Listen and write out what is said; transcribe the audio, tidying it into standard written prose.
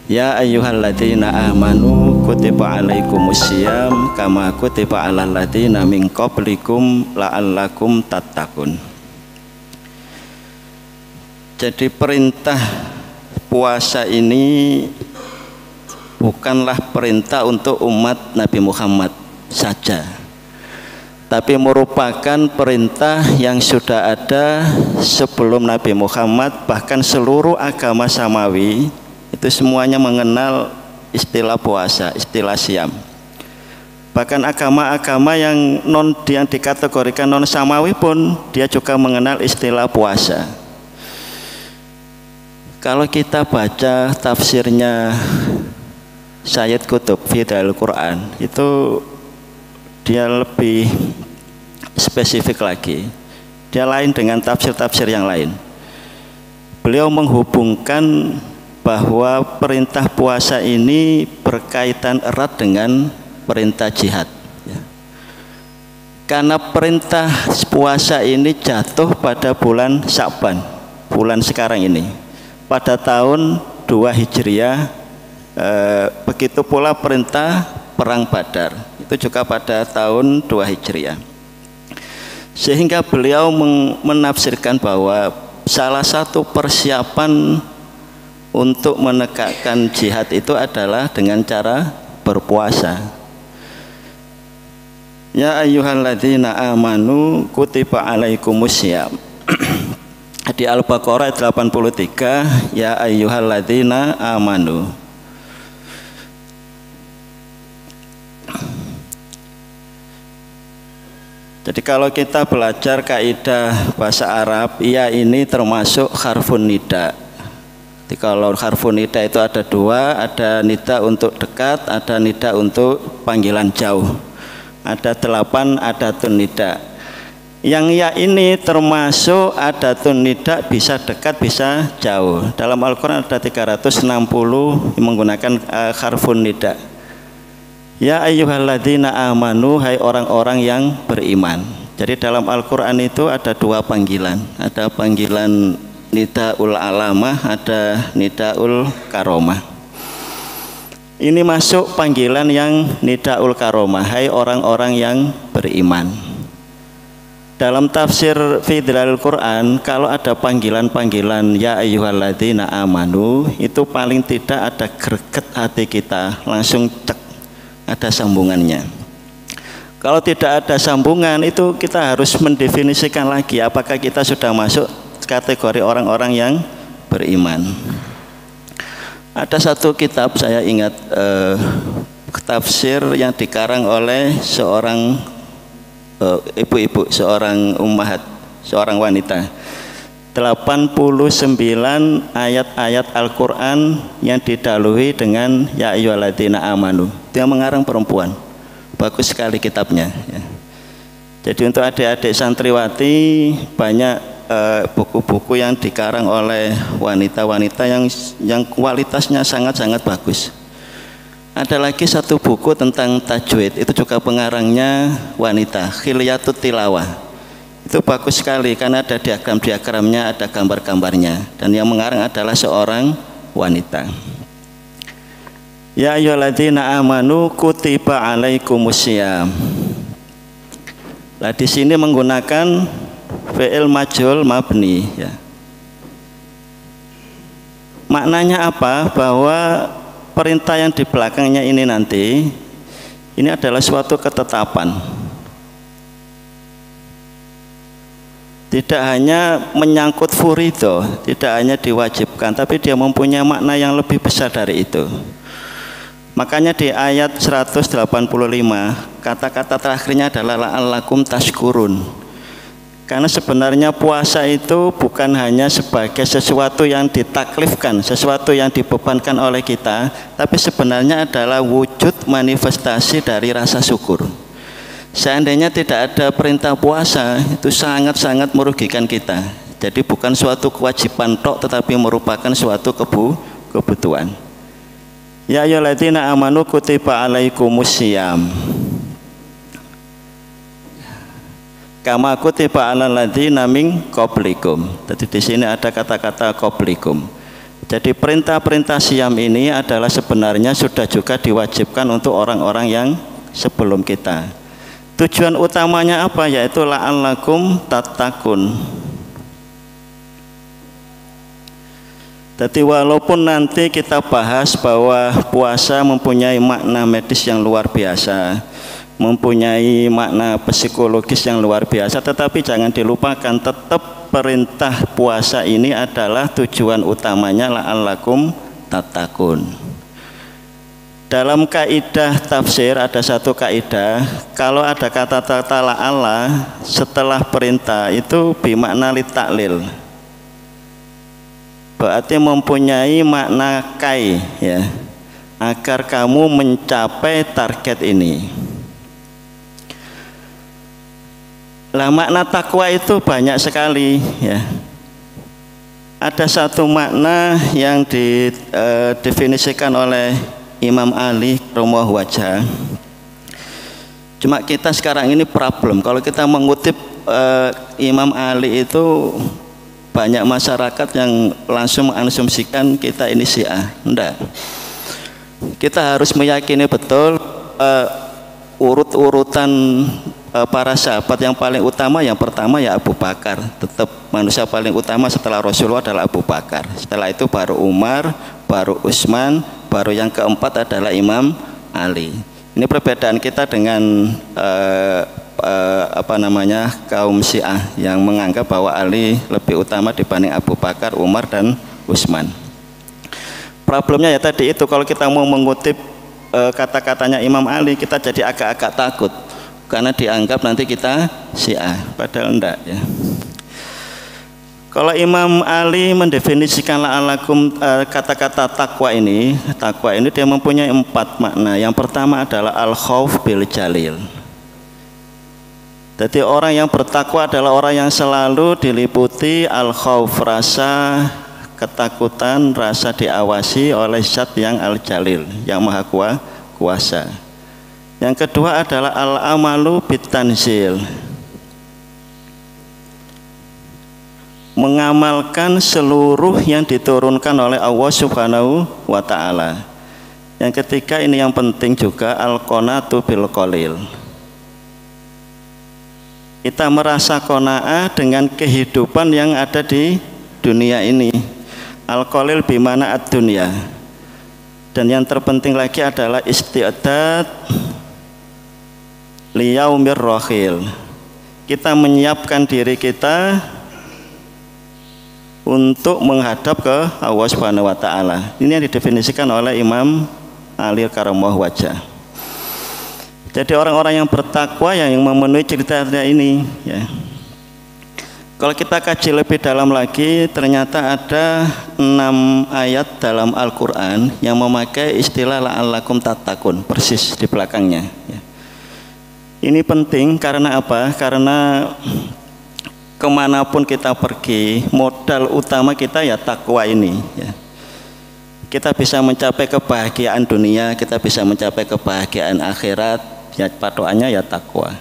Ya ayyuhalladzina amanu kutiba alaikumusiyam kama kutiba alal ladzina min qablikum la'allakum tattaqun. Jadi perintah puasa ini bukanlah perintah untuk umat Nabi Muhammad saja, tapi merupakan perintah yang sudah ada sebelum Nabi Muhammad. Bahkan seluruh agama samawi itu semuanya mengenal istilah puasa, istilah siam. Bahkan agama-agama yang dikategorikan non samawi pun dia juga mengenal istilah puasa. Kalau kita baca tafsirnya Sayyid Qutb fi Dalil Quran, itu dia lebih spesifik lagi. Dia lain dengan tafsir-tafsir yang lain. Beliau menghubungkan bahwa perintah puasa ini berkaitan erat dengan perintah jihad, ya. Karena perintah puasa ini jatuh pada bulan Sya'ban, bulan sekarang ini, pada tahun 2 Hijriah. Begitu pula perintah perang Badar itu juga pada tahun 2 Hijriah. Sehingga beliau menafsirkan bahwa salah satu persiapan untuk menegakkan jihad itu adalah dengan cara berpuasa. Ya ayyuhalladzina amanu kutiba alaikumusiyam. Di Al-Baqarah 83, ya ayyuhalladzina amanu. Jadi kalau kita belajar kaidah bahasa Arab, ya ini termasuk harfun nida. Jadi kalau harfun nida itu ada dua, ada nida untuk dekat, ada nida untuk panggilan jauh. Ada 8 adatun nida. Yang ya ini termasuk adatun nida, bisa dekat, bisa jauh. Dalam Al-Quran ada 360 menggunakan harfun nida. Ya ayyuhalladzina amanu, hai orang-orang yang beriman. Jadi dalam Al-Quran itu ada 2 panggilan. Ada panggilan nidaul alamah, ada nidaul karomah. Ini masuk panggilan yang nidaul karomah, hai orang-orang yang beriman. Dalam tafsir fi Dalil Quran, kalau ada panggilan-panggilan ya ayyuhalladzina amanu, itu paling tidak ada greget hati kita, langsung cek, ada sambungannya. Kalau tidak ada sambungan, itu kita harus mendefinisikan lagi apakah kita sudah masuk kategori orang-orang yang beriman. Ada satu kitab saya ingat, tafsir yang dikarang oleh seorang ibu-ibu, seorang ummahat, seorang wanita. 89 ayat-ayat Al-Quran yang didahului dengan ya ayyuhalladzina amanu. Dia mengarang perempuan. Bagus sekali kitabnya, ya. Jadi untuk adik-adik santriwati banyak buku-buku yang dikarang oleh wanita-wanita yang kualitasnya sangat-sangat bagus. Ada lagi satu buku tentang tajwid, itu juga pengarangnya wanita, Khilyatut Tilawah. Itu bagus sekali karena ada diagram-diagramnya, ada gambar-gambarnya, dan yang mengarang adalah seorang wanita. Ya ayyuhalladzina amanu kutiba alaikumusiyam. Nah, di sini menggunakan fi'il majhul mabni, ya. Maknanya apa? Bahwa perintah yang di belakangnya ini nanti ini adalah suatu ketetapan. Tidak hanya menyangkut furido, tidak hanya diwajibkan, tapi dia mempunyai makna yang lebih besar dari itu. Makanya di ayat 185 kata-kata terakhirnya adalah la'allakum tashkurun. Karena sebenarnya puasa itu bukan hanya sebagai sesuatu yang ditaklifkan, sesuatu yang dibebankan oleh kita, tapi sebenarnya adalah wujud manifestasi dari rasa syukur. Seandainya tidak ada perintah puasa, itu sangat-sangat merugikan kita. Jadi bukan suatu kewajiban tok, tetapi merupakan suatu kebutuhan. Ya ayyuhalladzina amanu kutiba alaikumusiyam kama kutiba alal ladzina min qablikum. Jadi di sini ada kata-kata qablikum. Jadi perintah-perintah siam ini adalah sebenarnya sudah juga diwajibkan untuk orang-orang yang sebelum kita. Tujuan utamanya apa? Yaitu la'allakum tattaqun. Jadi walaupun nanti kita bahas bahwa puasa mempunyai makna medis yang luar biasa, mempunyai makna psikologis yang luar biasa, tetapi jangan dilupakan tetap perintah puasa ini adalah tujuan utamanya la'allakum tattaqun. Dalam kaidah tafsir ada satu kaidah, kalau ada kata-kata la'alla setelah perintah itu bimakna litaklil, berarti mempunyai makna kai, ya, agar kamu mencapai target ini. Lah makna takwa itu banyak sekali, ya. Ada satu makna yang didefinisikan oleh Imam Ali karramallahu wajhah. Cuma kita sekarang ini problem, kalau kita mengutip Imam Ali itu banyak masyarakat yang langsung mengasumsikan kita ini Syiah. Enggak. Kita harus meyakini betul urut-urutan para sahabat yang paling utama, yang pertama ya Abu Bakar. Tetap manusia paling utama setelah Rasulullah adalah Abu Bakar. Setelah itu baru Umar, baru Utsman, baru yang keempat adalah Imam Ali. Ini perbedaan kita dengan kaum Syiah yang menganggap bahwa Ali lebih utama dibanding Abu Bakar, Umar dan Utsman. Problemnya ya tadi itu, kalau kita mau mengutip kata-katanya Imam Ali, kita jadi agak-agak takut karena dianggap nanti kita Syiah, padahal enggak, ya. Kalau Imam Ali mendefinisikan la'allakum, kata-kata takwa ini dia mempunyai 4 makna. Yang pertama adalah al-khauf bil jalil. Jadi orang yang bertakwa adalah orang yang selalu diliputi al-khauf, rasa ketakutan, rasa diawasi oleh zat yang al-jalil, yang maha kuasa. Yang kedua adalah al-amalu bitanzil, mengamalkan seluruh yang diturunkan oleh Allah Subhanahu wa ta'ala. Yang ketiga ini yang penting juga, al-qanatu bil qalil. Kita merasa qanaah dengan kehidupan yang ada di dunia ini. Al-qalil bimana ad-dunya. Dan yang terpenting lagi adalah isti'dad liyaumir rohil. Kita menyiapkan diri kita untuk menghadap ke Allah Subhanahu wa ta'ala. Ini yang didefinisikan oleh Imam Ali karramallahu wajhah. Jadi orang-orang yang bertakwa yang memenuhi ceritanya ini, ya. Kalau kita kaji lebih dalam lagi, ternyata ada 6 ayat dalam Al-Quran yang memakai istilah la'allakum tattaqun, persis di belakangnya, ya. Ini penting karena apa? Karena kemanapun kita pergi, modal utama kita ya takwa ini, ya. Kita bisa mencapai kebahagiaan dunia, kita bisa mencapai kebahagiaan akhirat, ya patokannya ya takwa.